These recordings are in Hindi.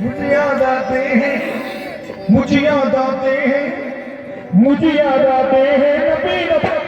मुझे याद आते हैं, मुझे याद आते हैं, मुझे याद आते हैं नबी नबी।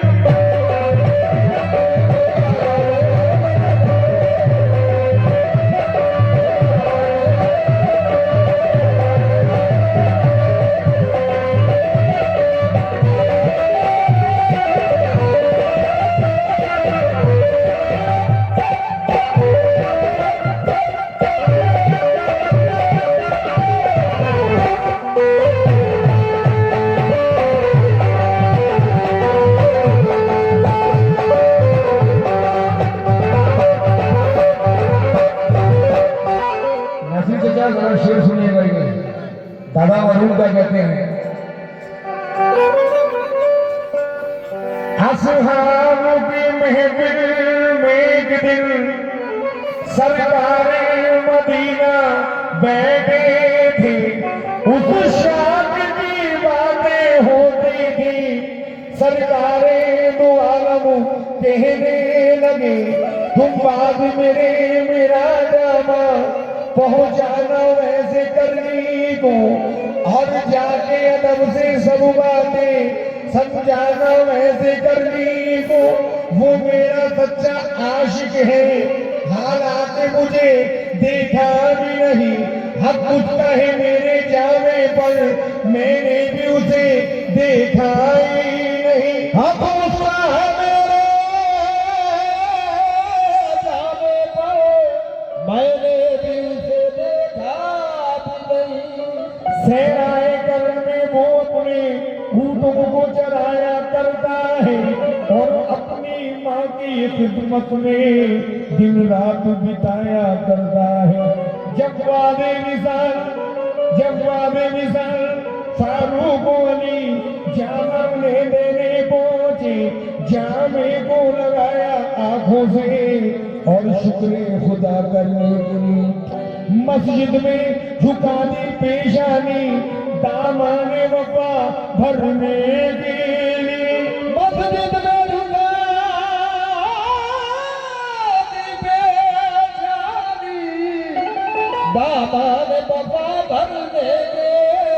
शेर सुनिएगा ये दादा वरुण का कहते हैं, असहाब की महफिल में एक दिन सरकारे मदीना बैठे थे। उस शाद की बातें होती थी, सरकारे दो आलम कहने लगे, तुम बाद मेरा जामा पहुंचाना वैसे करनी को, और जाके अदब से सब बातें समझाना वैसे करनी को। वो मेरा सच्चा आशिक है, हालात मुझे देखा भी नहीं, हक कुछ कहे मेरे जावे पर मैंने भी उसे देखा ही नहीं। हक उसका है मेरे जावे पर मैंने सहराए करन में वो अपने ऊँटों को चराया करता है, और अपनी माँ की खिदमत में दिन रात बिताया करता है। जब वादे मिसाल फारूक अली जामा उन्हें देने पहुंचे, जामे को लगाया आंखों से और शुक्र खुदा करने के लिए मस्जिद में झुका दी पेशानी, दामाने वफा भरने के लिए। मस्जिद में झुका दी पेशानी, दामाने वफा भरने के लिए।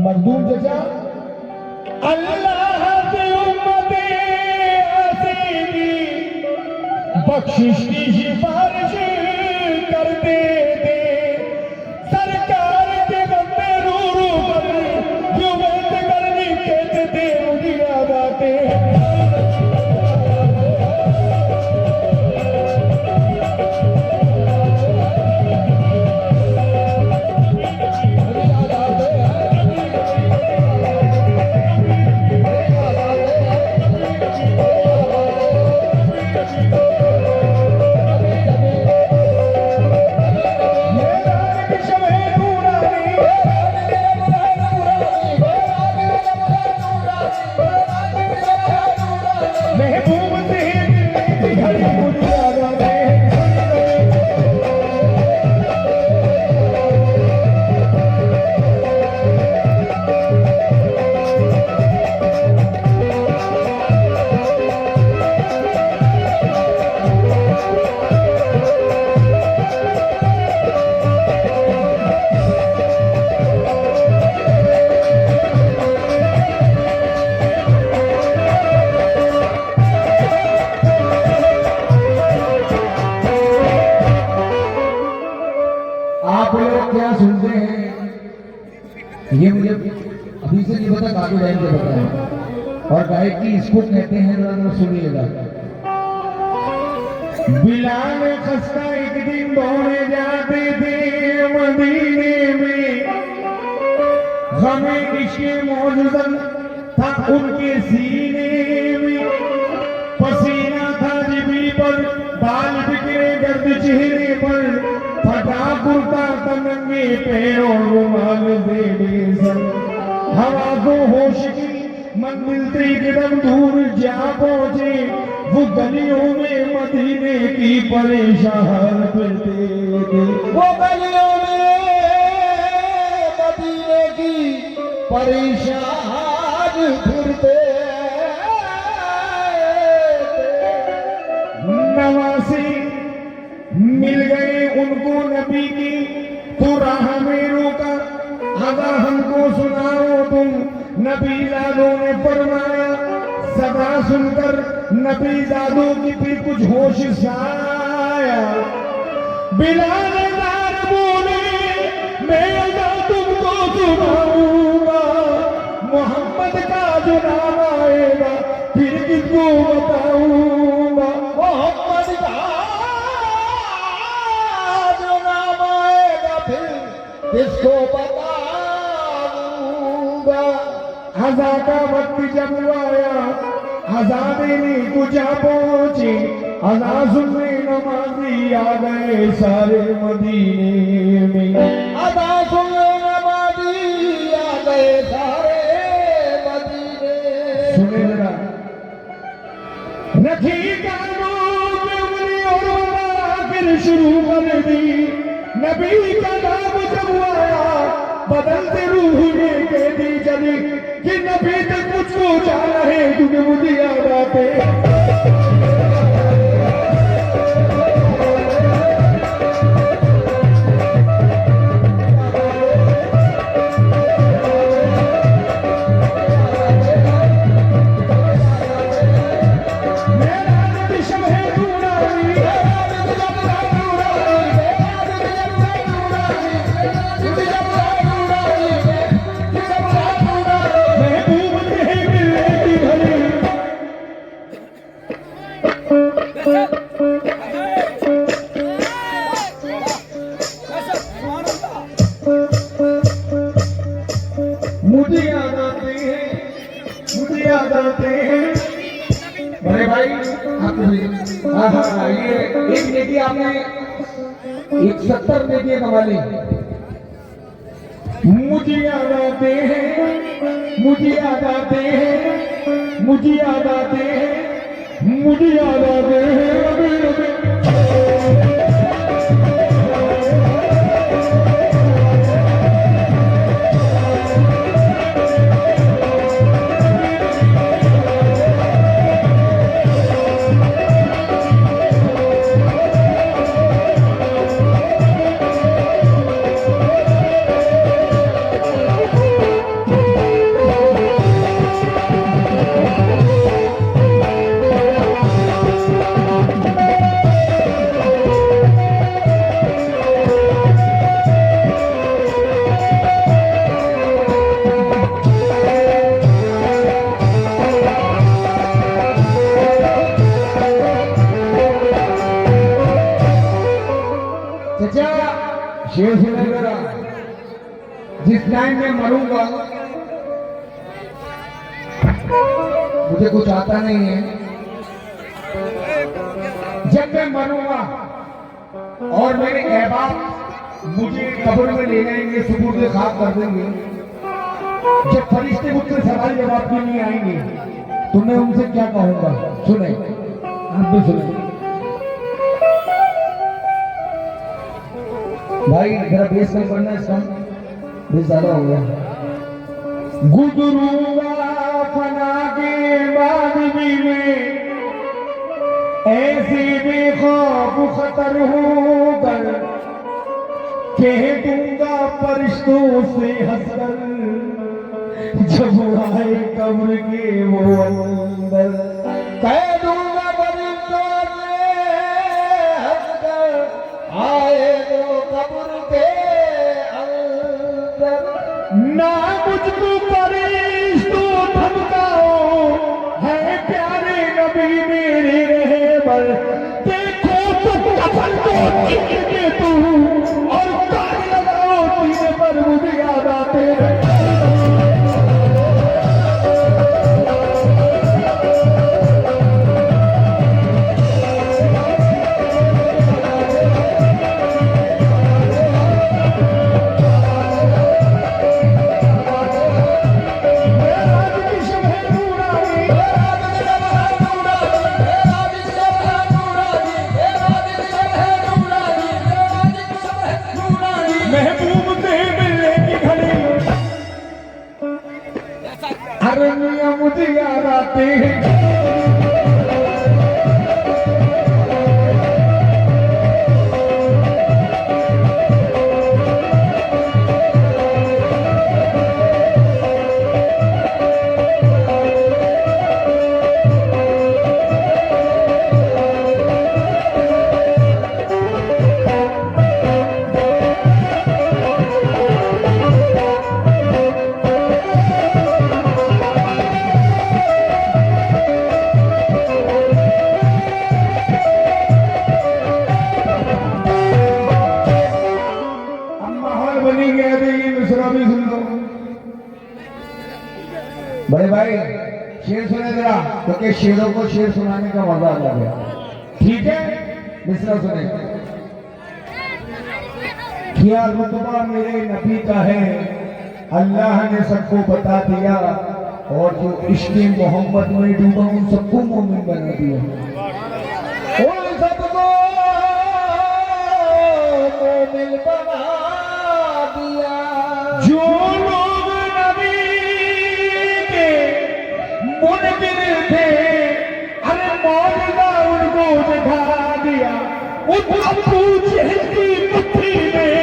मखदूम चचा, अल्लाह की उम्मते हसीनी बख्शिश की सिफारिश करते थे, सरकार के बंदे रू पर जो बात करनी कहते थे, मुझे याद आते हैं। क्या सुनते हैं ये मुझे अभी से नहीं पता, काफी टाइम से पता है, और गायकी इसको कहते हैं, जरा सुनिएगा। बिलाल खस्ता एक दिन दौड़े जाते थे मदीने में, गमे इश्क़े मौजूदन था उनके सीने में, पसीना था जिबी पर, बाल बिखरे गर्द चेहरे पर, फटा कुर्ता तनंगे पैरों रुमाल दे बेसन। हवा को होश की मंजिल से कदम दूर जा पहुंचे, वो गलियों में मदीने की परेशान फिरते थे। वो गलियों में मदीने की परेशान फिरते नवासी मिल गए उनको नबी की तो राह में रोका, आगा हमको सुनाओ तुम। नबीजादों ने फरमाया, सदा सुनकर नबीजादों की फिर कुछ होश आया। बिलाल बोले, मैं अगर तुमको सुनाऊंगा, मोहम्मद का जो नाम आएगा फिर किसको बताऊंगा। मोहम्मद का जो नाम आएगा फिर किसको बताऊंगा। अज़ा का वक्त जब आया, अज़ा देने को जा पहुंचे, अज़ा सुनने नमाज़ी आ गए सारे मदीने में। अज़ा सुनने नमाज़ी आ गए सारे मदीने। सुने जरा, रखी कानों में उंगली और आखिर शुरू कर दी। नबी का नाम जब आया, बदलते रूह ने कह दी चली कि नबी तक मुझको जा रहे तुझे मुझे याद आते। मुझे याद आते हैं, मुझे याद आते हैं। बड़े भाई आपको ये एक नेकी आपने 170 नेकी कमा ली। मुझे याद आते हैं, मुझे याद आते हैं, मुझे याद आते हैं, मुझे याद आते हैं। शेर सुने जरा, जिस टाइम में मरूंगा मुझे कुछ आता नहीं है। जब मैं मरूंगा और मेरे अहबाब मुझे कब्र में ले जाएंगे, सुबुर्द खाक कर देंगे, जब फरिश्ते मुझसे सवाल जवाब के लिए आएंगे तो मैं उनसे क्या कहूंगा? सुने, आप भी सुने भाई, जरा बेस में पढ़ना, इसका बेस ज्यादा हो गया। गुजरूंगा फना के बाद भी मैं ऐसे बेखौफ खतर होकर कह दूंगा फरिश्तों से हंसकर, जब आए कब्र के वो अंदर, कह दूंगा फरिश्तों से हंसकर आए कब्र के अंदर। ना मुझको फरिश्तो धमकाओ, है प्यारे नबी मेरे रहबर, देखो तो कफन को के तू और कान लगाओ सीने पर, मुझे याद आते हैं। मुझे याद आते हैं। भाई शेर सुने जरा, क्योंकि शेरों को शेर सुनाने का मजा अलग है। ठीक है, मिसरा सुने। क्या रुतबा मेरे नबी का है, अल्लाह ने सबको बता दिया, और जो इश्क़ मोहम्मद में डूबा उन सबको मोमिन बना दिया। उन सबको मोमिन बना दिया। जो लोग नबी के मुनकिर थे, अरे मौजूदा उनको दिखा दिया। उन अबू जहल की मुट्ठी में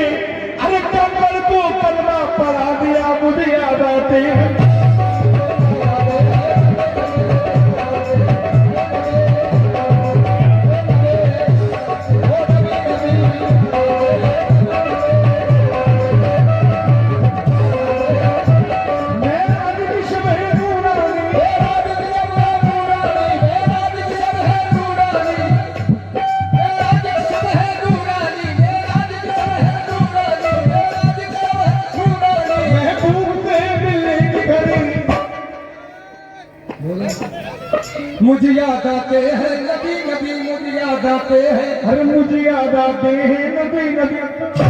अरे कमर को कलमा पढ़ा दिया। मुझे याद आते हैं मुझे याद आते हैं नबी नबी, मुझे याद आते हैं, अरे मुझे याद आते हैं नबी नबी।